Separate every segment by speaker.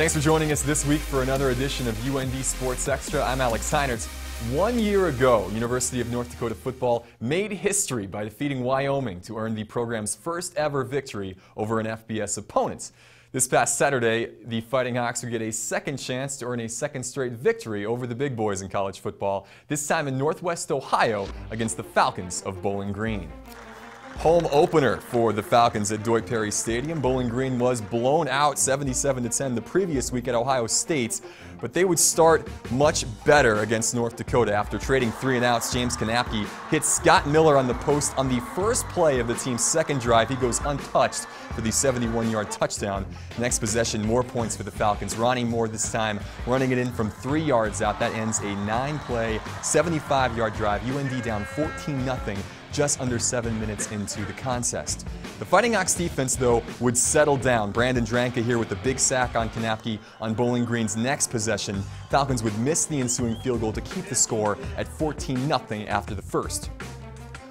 Speaker 1: Thanks for joining us this week for another edition of UND Sports Extra. I'm Alex Heinert. 1 year ago, University of North Dakota football made history by defeating Wyoming to earn the program's first ever victory over an FBS opponent. This past Saturday, the Fighting Hawks would get a second chance to earn a second straight victory over the big boys in college football, this time in Northwest Ohio against the Falcons of Bowling Green. Home opener for the Falcons at Deutsch Perry Stadium. Bowling Green was blown out 77-10 the previous week at Ohio State, but they would start much better against North Dakota. After trading 3 and outs, James Kanapke hits Scott Miller on the post on the first play of the team's second drive. He goes untouched for the 71-yard touchdown. Next possession, more points for the Falcons. Ronnie Moore this time running it in from 3 yards out. That ends a 9-play, 75-yard drive. UND down 14-0. Just under 7 minutes into the contest. The Fighting Hawks defense, though, would settle down. Brandon Dranka here with a big sack on Kanapke on Bowling Green's next possession. Falcons would miss the ensuing field goal to keep the score at 14-0 after the first.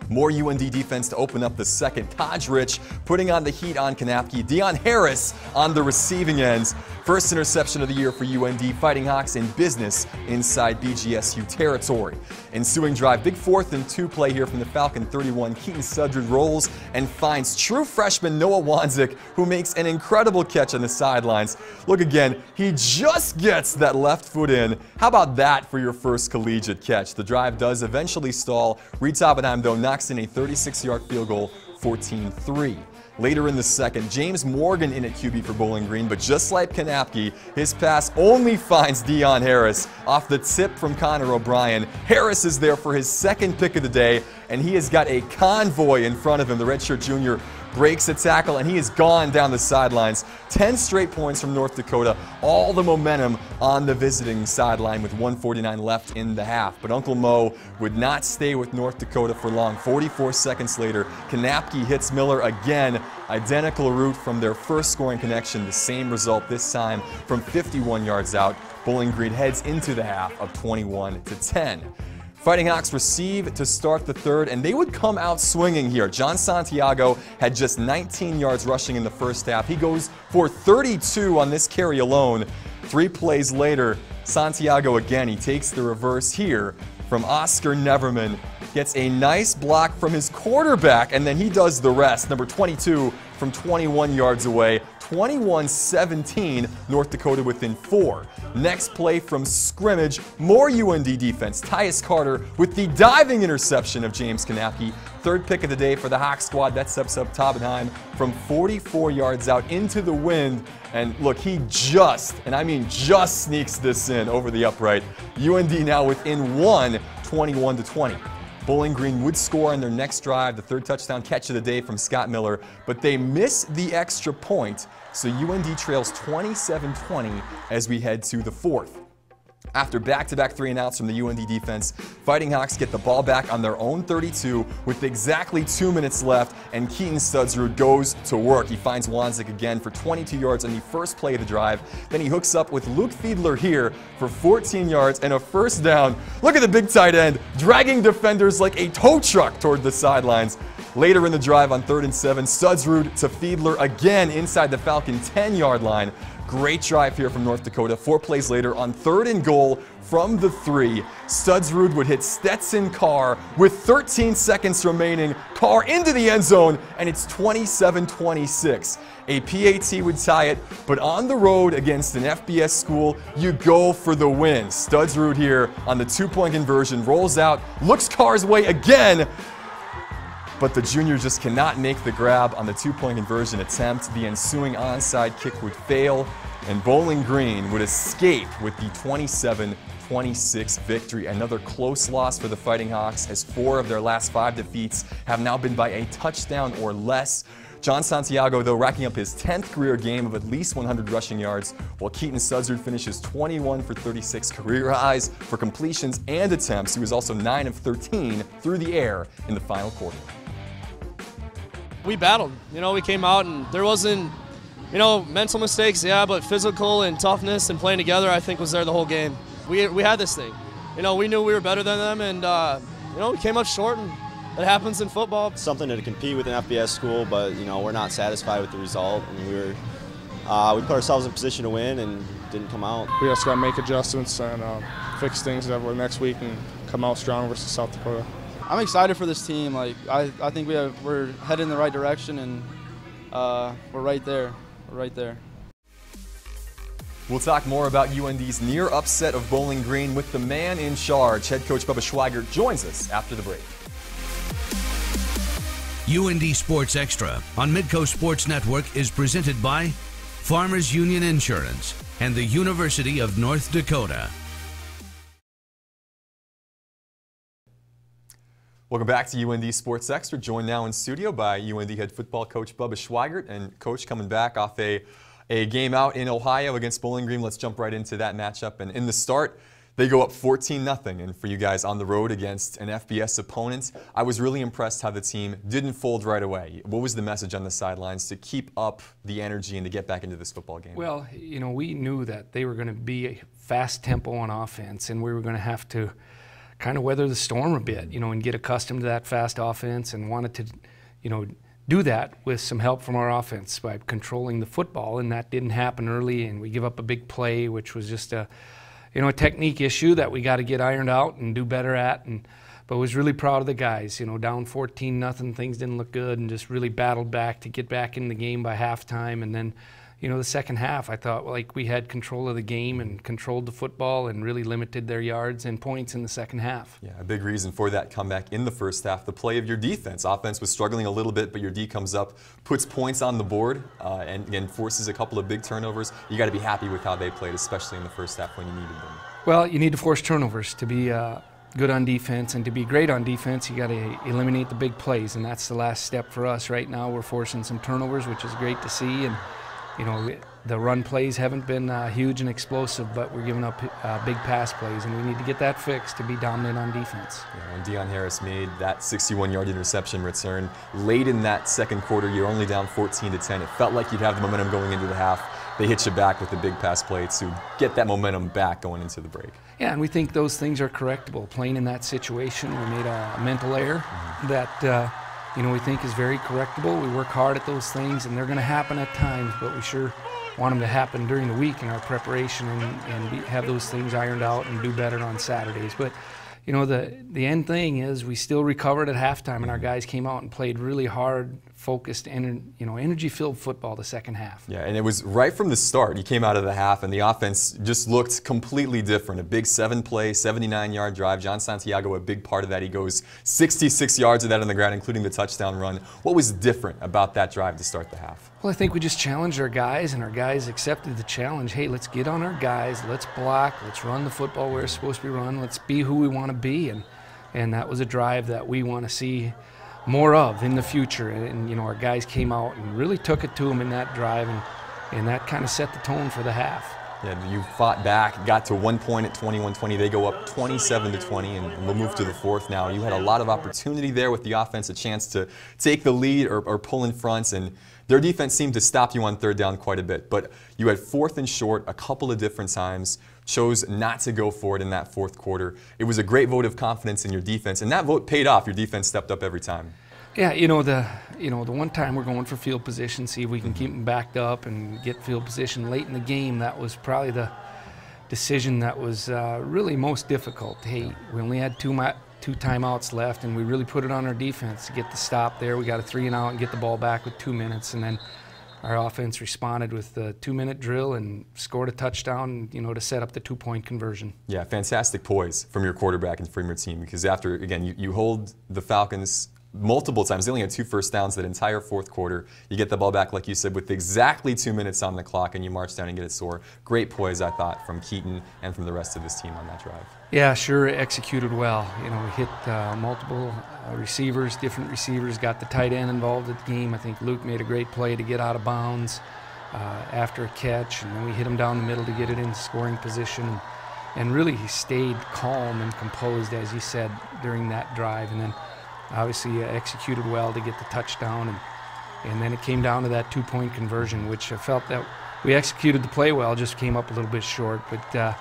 Speaker 1: More UND defense to open up the second. Taj Rich putting on the heat on Kanapke. Deion Harris on the receiving ends. First interception of the year for UND. Fighting Hawks in business inside BGSU territory. Ensuing drive, big 4th and 2 play here from the Falcon 31. Keaton Sudrid rolls and finds true freshman Noah Wanzik, who makes an incredible catch on the sidelines. Look again, he just gets that left foot in. How about that for your first collegiate catch? The drive does eventually stall. Reed Oppenheim, though, knocks in a 36-yard field goal, 14-3. Later in the second, James Morgan in at QB for Bowling Green, but just like Kanapke, his pass only finds Deion Harris off the tip from Connor O'Brien. Harris is there for his second pick of the day, and he has got a convoy in front of him. The redshirt junior breaks a tackle, and he is gone down the sidelines. 10 straight points from North Dakota, all the momentum on the visiting sideline with 1:49 left in the half. But Uncle Mo would not stay with North Dakota for long. 44 seconds later, Kanapke hits Miller again. Identical route from their first scoring connection. The same result this time from 51 yards out. Bowling Green heads into the half of 21-10. Fighting Hawks receive to start the third, and they would come out swinging here. John Santiago had just 19 yards rushing in the first half. He goes for 32 on this carry alone. 3 plays later, Santiago again, he takes the reverse here from Oscar Neverman. Gets a nice block from his quarterback, and then he does the rest. Number 22 from 21 yards away. 21-17, North Dakota within 4. Next play from scrimmage, more UND defense. Tyus Carter with the diving interception of James Kanapke. Third pick of the day for the Hawk squad. That steps up Oppenheim from 44 yards out into the wind. And look, he just, and I mean just, sneaks this in over the upright. UND now within 1, 21-20. Bowling Green would score on their next drive, the third touchdown catch of the day from Scott Miller, but they miss the extra point, so UND trails 27-20 as we head to the fourth. After back-to-back 3 and outs from the UND defense, Fighting Hawks get the ball back on their own 32 with exactly 2 minutes left, and Keaton Sudrid goes to work. He finds Wanzik again for 22 yards on the first play of the drive. Then he hooks up with Luke Fiedler here for 14 yards and a first down. Look at the big tight end, dragging defenders like a tow truck toward the sidelines. Later in the drive on 3rd and 7, Sudrid to Fiedler again inside the Falcon 10-yard line. Great drive here from North Dakota. 4 plays later on 3rd and goal from the 3. Sudrid would hit Stetson Carr with 13 seconds remaining. Carr into the end zone, and it's 27-26. A PAT would tie it, but on the road against an FBS school, you go for the win. Sudrid here on the 2-point conversion, rolls out, looks Carr's way again, but the junior just cannot make the grab on the 2-point conversion attempt. The ensuing onside kick would fail, and Bowling Green would escape with the 27-26 victory. Another close loss for the Fighting Hawks, as 4 of their last 5 defeats have now been by a touchdown or less. John Santiago, though, racking up his 10th career game of at least 100 rushing yards, while Keaton Sudrid finishes 21 for 36 career highs for completions and attempts. He was also 9 of 13 through the air in the final quarter.
Speaker 2: We battled. We came out and there wasn't, mental mistakes, yeah, but physical and toughness and playing together, I think, was there the whole game. We had this thing. We knew we were better than them, and, we came up short, and it happens in football.
Speaker 3: Something to compete with an FBS school, but, we're not satisfied with the result, and we put ourselves in position to win, and didn't come out.
Speaker 4: We just got to make adjustments and fix things next week and come out strong versus South Dakota.
Speaker 5: I'm excited for this team. Like I think we're headed in the right direction, and we're right there. We're right there.
Speaker 1: We'll talk more about UND's near upset of Bowling Green with the man in charge. Head coach Bubba Schweigert joins us after the break.
Speaker 6: UND Sports Extra on Midco Sports Network is presented by Farmers Union Insurance and the University of North Dakota.
Speaker 1: Welcome back to UND Sports Extra, joined now in studio by UND head football coach Bubba Schweigert. And coach, coming back off a game out in Ohio against Bowling Green. Let's jump right into that matchup. And in the start, they go up 14-0. And for you guys on the road against an FBS opponent, I was really impressed how the team didn't fold right away. What was the message on the sidelines to keep up the energy and to get back into this football game?
Speaker 7: Well, you know, we knew that they were going to be a fast tempo on offense, and we were going to have to kind of weather the storm a bit, you know, and get accustomed to that fast offense, and wanted to, you know, do that with some help from our offense by controlling the football, and that didn't happen early, and we give up a big play, which was just a, you know, a technique issue that we got to get ironed out and do better at. But was really proud of the guys, you know, down 14-0, things didn't look good, and just really battled back to get back in the game by halftime. And then, you know, the second half, I thought like we had control of the game and controlled the football and really limited their yards and points in the second half.
Speaker 1: Yeah, a big reason for that comeback in the first half, the play of your defense. Offense was struggling a little bit, but your D comes up, puts points on the board, and again forces a couple of big turnovers. You got to be happy with how they played, especially in the first half when you needed them.
Speaker 7: Well, you need to force turnovers to be good on defense, and to be great on defense, you got to eliminate the big plays, and that's the last step for us right now. We're forcing some turnovers, which is great to see, and you know, the run plays haven't been huge and explosive, but we're giving up big pass plays, and we need to get that fixed to be dominant on defense.
Speaker 1: Yeah, when Deion Harris made that 61-yard interception return late in that second quarter, you're only down 14-10. It felt like you'd have the momentum going into the half. They hit you back with the big pass play to get that momentum back going into the break.
Speaker 7: Yeah, and we think those things are correctable. Playing in that situation, we made a mental error that you know, we think is very correctable. We work hard at those things, and they're going to happen at times, but we sure want them to happen during the week in our preparation and have those things ironed out and do better on Saturdays. But you know, the end thing is we still recovered at halftime, and our guys came out and played really hard, focused, and you know, energy-filled football the second half.
Speaker 1: Yeah, and it was right from the start. You came out of the half, and the offense just looked completely different. A big 7-play, 79-yard drive. John Santiago, a big part of that. He goes 66 yards of that on the ground, including the touchdown run. What was different about that drive to start the half?
Speaker 7: Well, I think we just challenged our guys, and our guys accepted the challenge. Hey, let's get on our guys, let's block, let's run the football where it's supposed to be run, let's be who we want to be, and that was a drive that we want to see more of in the future. And you know, our guys came out and really took it to them in that drive, and that kind of set the tone for the half.
Speaker 1: Yeah, you fought back, got to one point at 21-20. They go up 27-20, and we'll move to the fourth now. You had a lot of opportunity there with the offense, a chance to take the lead or pull in front, and their defense seemed to stop you on third down quite a bit. But you had fourth and short a couple of different times, chose not to go for it in that fourth quarter. It was a great vote of confidence in your defense, and that vote paid off. Your defense stepped up every time.
Speaker 7: Yeah, you know, the one time we're going for field position, see if we can keep them backed up and get field position late in the game. That was probably the decision that was really most difficult. Hey, we only had two timeouts left, and we really put it on our defense to get the stop there. We got a 3-and-out and get the ball back with 2 minutes, and then our offense responded with the 2-minute drill and scored a touchdown, you know, to set up the 2-point conversion. Yeah,
Speaker 1: fantastic poise from your quarterback and from your team, because after, again, you hold the Falcons multiple times. They only had 2 first downs that entire fourth quarter. You get the ball back, like you said, with exactly 2 minutes on the clock, and you march down and get it sore. Great poise, I thought, from Keaton and from the rest of his team on that drive.
Speaker 7: Yeah, sure, executed well. You know, we hit multiple receivers, different receivers, got the tight end involved at the game. I think Luke made a great play to get out of bounds after a catch, and then we hit him down the middle to get it in scoring position. And really, he stayed calm and composed, as he said, during that drive. And then obviously executed well to get the touchdown, and then it came down to that 2-point conversion, which I felt that we executed the play well, just came up a little bit short. But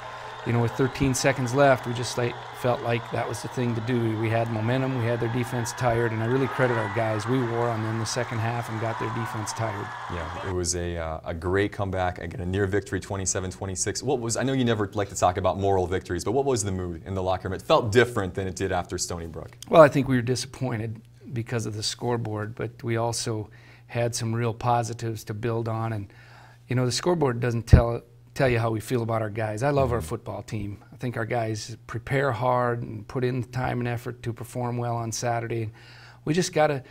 Speaker 7: you know, with 13 seconds left, we just felt like that was the thing to do. We had momentum, we had their defense tired, and I really credit our guys. We wore on them the second half and got their defense tired.
Speaker 1: Yeah, it was a great comeback. Again, a near victory, 27-26. I know you never like to talk about moral victories, but what was the mood in the locker room? It felt different than it did after Stony Brook.
Speaker 7: Well, I think we were disappointed because of the scoreboard, but we also had some real positives to build on. And you know, the scoreboard doesn't tell you how we feel about our guys. I love our football team. I think our guys prepare hard and put in time and effort to perform well on Saturday. We just got to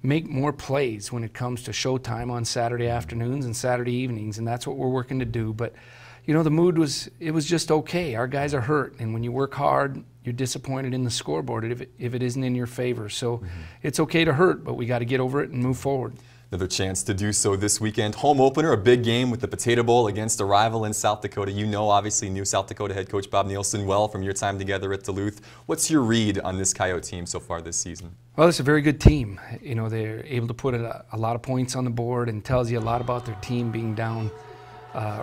Speaker 7: make more plays when it comes to showtime on Saturday afternoons and Saturday evenings, and that's what we're working to do. But you know, the mood was just okay. Our guys are hurt, and when you work hard, you're disappointed in the scoreboard if it isn't in your favor. So it's okay to hurt, but we got to get over it and move forward.
Speaker 1: Another chance to do so this weekend. Home opener, a big game with the Potato Bowl against a rival in South Dakota. You know, obviously, new South Dakota head coach Bob Nielsen well from your time together at Duluth. What's your read on this Coyote team so far this season?
Speaker 7: Well, it's a very good team. You know, they're able to put a lot of points on the board, and tells you a lot about their team being down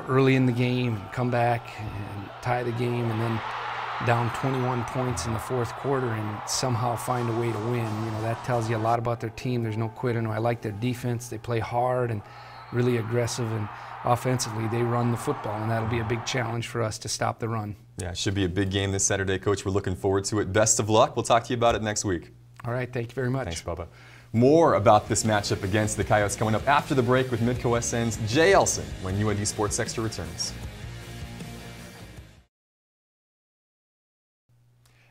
Speaker 7: early in the game and come back and tie the game, and then down 21 points in the fourth quarter and somehow find a way to win. You know, that tells you a lot about their team. There's no quitter. I like their defense. They play hard and really aggressive, and offensively they run the football, and that'll be a big challenge for us to stop the run.
Speaker 1: Yeah, it should be a big game this Saturday, Coach. We're looking forward to it. Best of luck. We'll talk to you about it next week.
Speaker 7: All right, thank you very much.
Speaker 1: Thanks, Bubba. More about this matchup against the Coyotes coming up after the break with Midco SN's Jay Elsen when UND Sports Extra returns.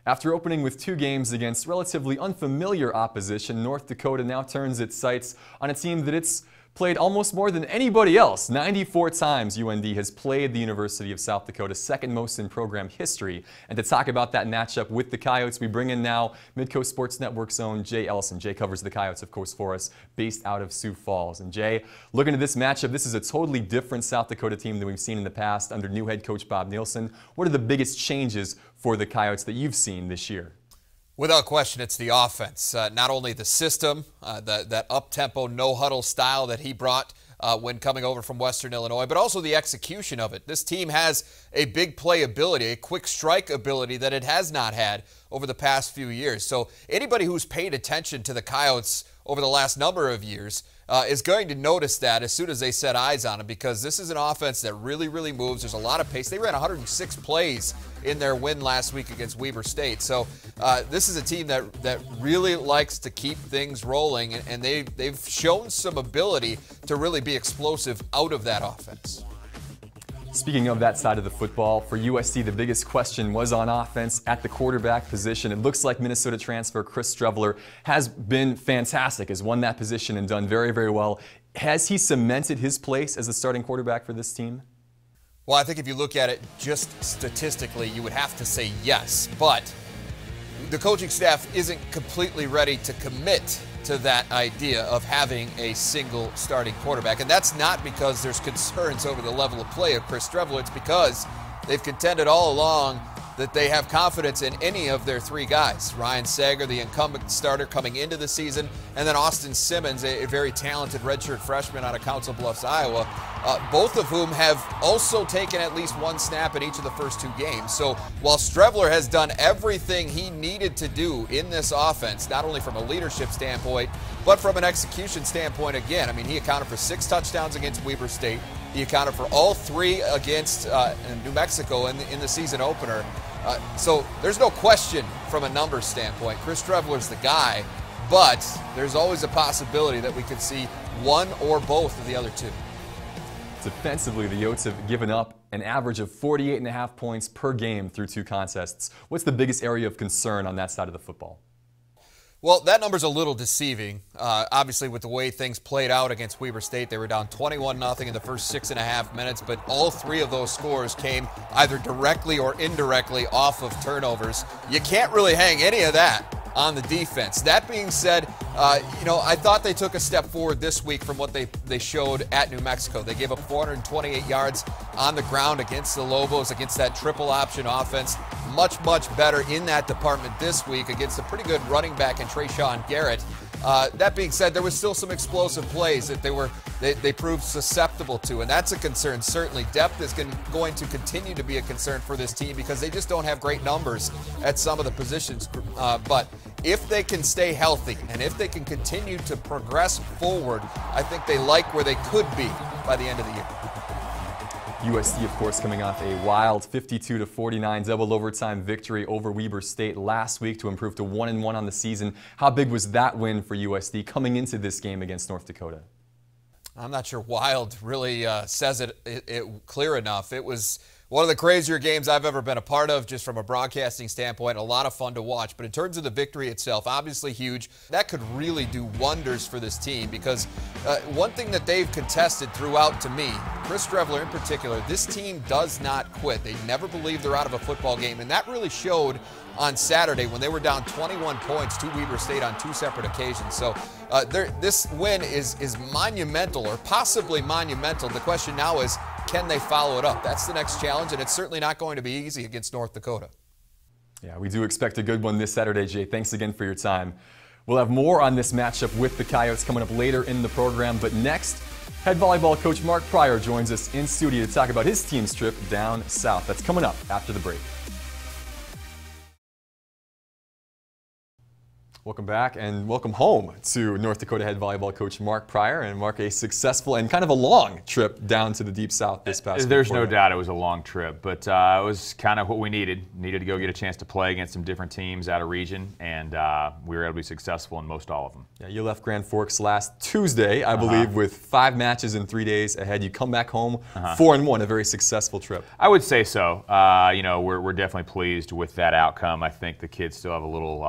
Speaker 1: After opening with 2 games against relatively unfamiliar opposition, North Dakota now turns its sights on a team that it's played almost more than anybody else. 94 times UND has played the University of South Dakota, second most in program history. And to talk about that matchup with the Coyotes, we bring in now Midco Sports Network's own Jay Elsen. Jay covers the Coyotes, of course, for us, based out of Sioux Falls. And Jay, looking at this matchup, this is a totally different South Dakota team than we've seen in the past under new head coach Bob Nielsen. What are the biggest changes for the Coyotes that you've seen this year?
Speaker 8: Without question, it's the offense. Not only the system, that up-tempo, no-huddle style that he brought when coming over from Western Illinois, but also the execution of it. This team has a big play ability, a quick strike ability that it has not had over the past few years. So anybody who's paid attention to the Coyotes over the last number of years is going to notice that as soon as they set eyes on him, because this is an offense that really, really moves. There's a lot of pace. They ran 106 plays in their win last week against Weber State. So this is a team that really likes to keep things rolling, and they've shown some ability to really be explosive out of that offense.
Speaker 1: Speaking of that side of the football, for USC, the biggest question was on offense at the quarterback position. It looks like Minnesota transfer Chris Streveler has been fantastic, has won that position and done very, very well. Has he cemented his place as the starting quarterback for this team?
Speaker 8: Well, I think if you look at it just statistically, you would have to say yes, but the coaching staff isn't completely ready to commit to that idea of having a single starting quarterback. And that's not because there's concerns over the level of play of Chris Streveler. It's because they've contended all along that they have confidence in any of their 3 guys. Ryan Sager, the incumbent starter coming into the season, and then Austin Simmons, a very talented redshirt freshman out of Council Bluffs, Iowa, both of whom have also taken at least 1 snap in each of the first 2 games. So while Streveler has done everything he needed to do in this offense, not only from a leadership standpoint, but from an execution standpoint again, I mean, he accounted for 6 touchdowns against Weber State. He accounted for all 3 against New Mexico in the season opener. So there's no question from a numbers standpoint. Chris Streveler's the guy, but there's always a possibility that we could see one or both of the other 2.
Speaker 1: Defensively, the Yotes have given up an average of 48.5 points per game through 2 contests. What's the biggest area of concern on that side of the football?
Speaker 8: Well, that number's a little deceiving. Obviously, with the way things played out against Weber State, they were down 21-0 in the first 6.5 minutes, but all 3 of those scores came either directly or indirectly off of turnovers. You can't really hang any of that on the defense. That being said, I thought they took a step forward this week from what they showed at New Mexico. They gave up 428 yards on the ground against the Lobos, against that triple option offense. Much, much better in that department this week against a pretty good running back in Trayshawn Garrett. That being said, there was still some explosive plays that they proved susceptible to, and that's a concern. Certainly, depth is going to continue to be a concern for this team because they just don't have great numbers at some of the positions. But if they can stay healthy and if they can continue to progress forward, I think they like where they could be by the end of the year.
Speaker 1: USD, of course, coming off a wild 52-49 double overtime victory over Weber State last week to improve to 1-1 on the season. How big was that win for USD coming into this game against North Dakota?
Speaker 8: I'm not sure wild really says it clear enough. It was one of the crazier games I've ever been a part of, just from a broadcasting standpoint. A lot of fun to watch. But in terms of the victory itself, obviously huge. That could really do wonders for this team because one thing that they've contested throughout, to me, Chris Drevler in particular, this team does not quit. They never believe they're out of a football game, and that really showed on Saturday when they were down 21 points to Weber State on 2 separate occasions. So this win is monumental, or possibly monumental. The question now is, can they follow it up? That's the next challenge, and it's certainly not going to be easy against North Dakota.
Speaker 1: Yeah, we do expect a good one this Saturday, Jay. Thanks again for your time. We'll have more on this matchup with the Coyotes coming up later in the program, but next, head volleyball coach Mark Pryor joins us in studio to talk about his team's trip down south. That's coming up after the break. Welcome back and welcome home to North Dakota head volleyball coach Mark Pryor. And Mark, a successful and kind of a long trip down to the Deep South this past week.
Speaker 9: There's no doubt it was a long trip, but it was kind of what we needed. Needed to go get a chance to play against some different teams out of region, and we were able to be successful in most all of them.
Speaker 1: Yeah, you left Grand Forks last Tuesday, I believe, with 5 matches in 3 days ahead. You come back home 4-1, a very successful trip.
Speaker 9: I would say so. You know, we're definitely pleased with that outcome. I think the kids still have a little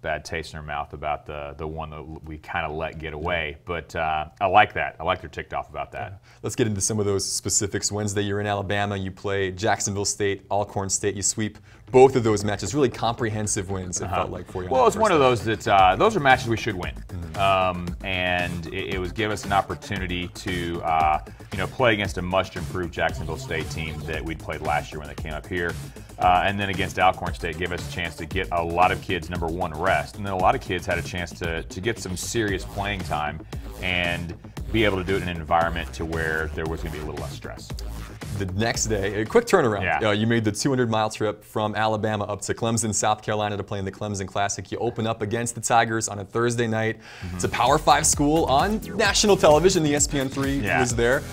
Speaker 9: bad taste in their mouth about the one that we kind of let get away, but I like that. I like they're ticked off about that.
Speaker 1: Yeah. Let's get into some of those specifics. Wednesday, you're in Alabama. You play Jacksonville State, Alcorn State. You sweep both of those matches. Really comprehensive wins, it felt like for you.
Speaker 9: Well, it's one of those that those are matches we should win, and it was give us an opportunity to you know, play against a much improved Jacksonville State team that we'd played last year when they came up here. And then against Alcorn State, give us a chance to get a lot of kids, number one, rest. And then a lot of kids had a chance to get some serious playing time and be able to do it in an environment to where there was going to be a little less stress.
Speaker 1: The next day, a quick turnaround.
Speaker 9: Yeah.
Speaker 1: You made the 200-mile trip from Alabama up to Clemson, South Carolina to play in the Clemson Classic. You open up against the Tigers on a Thursday night. It's a Power 5 school on national television. The ESPN3 was there.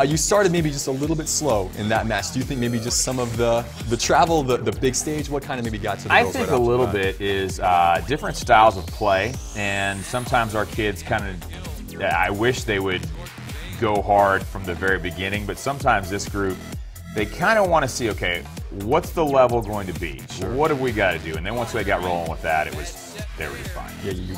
Speaker 1: You started maybe just a little bit slow in that match. Do you think maybe just some of the travel, the big stage, what kind of maybe got to the
Speaker 9: I think a little bit is different styles of play, and sometimes our kids kind of, I wish they would go hard from the very beginning, but sometimes this group, they kind of want to see, okay, what's the level going to be? What have we got to do? And then once they got rolling with that, they were just fine.
Speaker 1: Yeah, you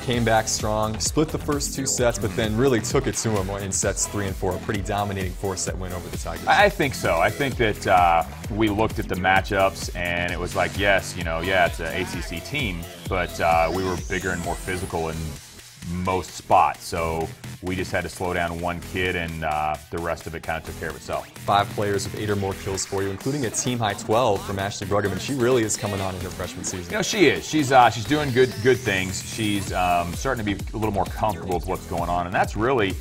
Speaker 1: came back strong, split the first 2 sets, but then really took it to them in sets 3 and 4. A pretty dominating 4-set win over the Tigers.
Speaker 9: I think so. I think that we looked at the matchups and it was like, yes, you know, yeah, it's an ACC team, but we were bigger and more physical in most spots. So we just had to slow down one kid, and the rest of it kind of took care of itself. 5
Speaker 1: players with 8 or more kills for you, including a team-high 12 from Ashley Bruggeman, and she really is coming on in her freshman season.
Speaker 9: You know, she is. She's doing good things. She's starting to be a little more comfortable with what's going on, and that's really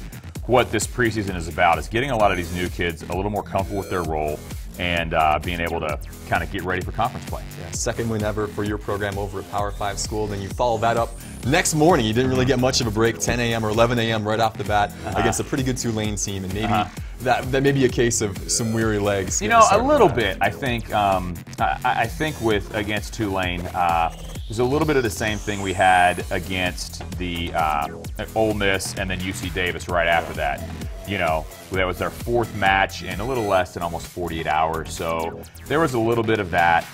Speaker 9: what this preseason is about, is getting a lot of these new kids a little more comfortable with their role and being able to kind of get ready for conference play.
Speaker 1: Yeah, second win ever for your program over at Power 5 school. Then you follow that up next morning. You didn't really get much of a break, 10 a.m. or 11 a.m. right off the bat against a pretty good Tulane team, and maybe that may be a case of some weary legs.
Speaker 9: You know, a little bit. I think I think with against Tulane, there's a little bit of the same thing we had against the Ole Miss and then UC Davis right after that. You know, that was our 4th match in a little less than almost 48 hours. So there was a little bit of that.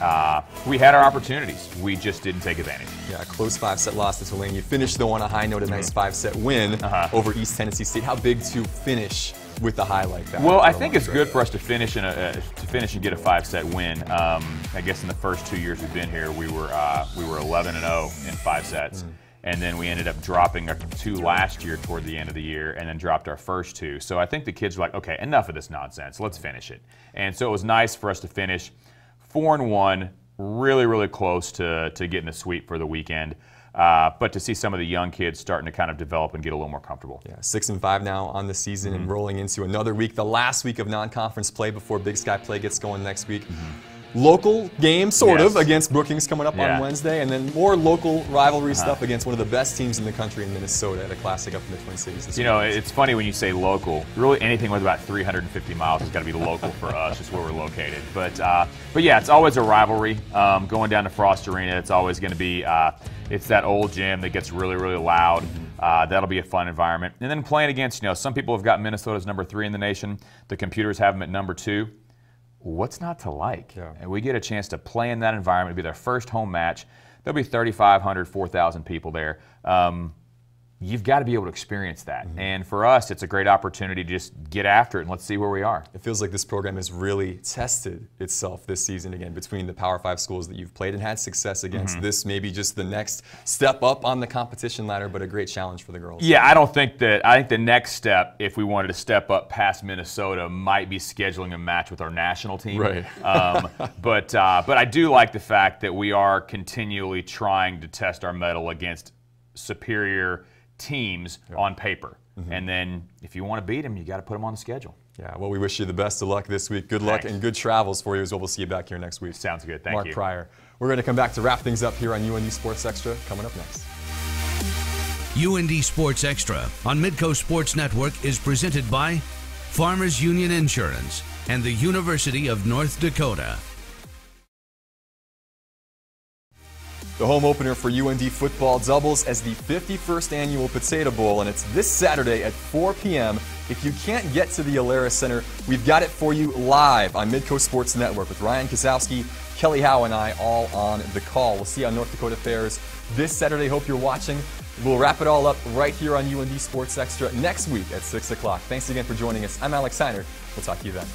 Speaker 9: We had our opportunities. We just didn't take advantage.
Speaker 1: Yeah, a close 5-set loss to Tulane. You finished though on a high note, a nice 5-set win over East Tennessee State. How big to finish with the high like that?
Speaker 9: Well, I think it's good for us to finish and get a 5-set win. I guess in the first 2 years we've been here, we were 11-0 in 5 sets. And then we ended up dropping our 2 last year toward the end of the year, and then dropped our first 2. So I think the kids were like, okay, enough of this nonsense. Let's finish it. And so it was nice for us to finish 4-1, really, really close to getting a sweep for the weekend. But to see some of the young kids starting to kind of develop and get a little more comfortable.
Speaker 1: Yeah, 6-5 now on the season and rolling into another week, the last week of non-conference play before Big Sky play gets going next week. Local game, sort of, against Brookings coming up on Wednesday, and then more local rivalry stuff against one of the best teams in the country in Minnesota at a classic up in the Twin Cities this
Speaker 9: You know, it's funny when you say local. Really, anything with about 350 miles has got to be local for us, just where we're located. But yeah, it's always a rivalry. Going down to Frost Arena, it's always going to be, it's that old gym that gets really, really loud. That'll be a fun environment. And then playing against, some people have got Minnesota's number 3 in the nation. The computers have them at number 2. What's not to like? Yeah. And we get a chance to play in that environment. It'll be their first home match. There'll be 3,500, 4,000 people there. You've got to be able to experience that. And for us, it's a great opportunity to just get after it and let's see where we are.
Speaker 1: It feels like this program has really tested itself this season again between the Power 5 schools that you've played and had success against. This may be just the next step up on the competition ladder, but a great challenge for the girls.
Speaker 9: Yeah, I think the next step, if we wanted to step up past Minnesota, might be scheduling a match with our national team.
Speaker 1: Right.
Speaker 9: But I do like the fact that we are continually trying to test our mettle against superior teams on paper. And then if you want to beat them, you got to put them on the schedule.
Speaker 1: Yeah, well, we wish you the best of luck this week. Good luck and good travels for you as well. We'll see you back here next week.
Speaker 9: Sounds good. Thank you.
Speaker 1: Mark Pryor. We're going to come back to wrap things up here on UND Sports Extra coming up next.
Speaker 6: UND Sports Extra on Midco Sports Network is presented by Farmers Union Insurance and the University of North Dakota.
Speaker 1: The home opener for UND football doubles as the 51st annual Potato Bowl, and it's this Saturday at 4 p.m. If you can't get to the Alara Center, we've got it for you live on Midco Sports Network with Ryan Kozowski, Kelly Howe, and I all on the call. We'll see you on North Dakota fares this Saturday. Hope you're watching. We'll wrap it all up right here on UND Sports Extra next week at 6 o'clock. Thanks again for joining us. I'm Alex Heinert. We'll talk to you then.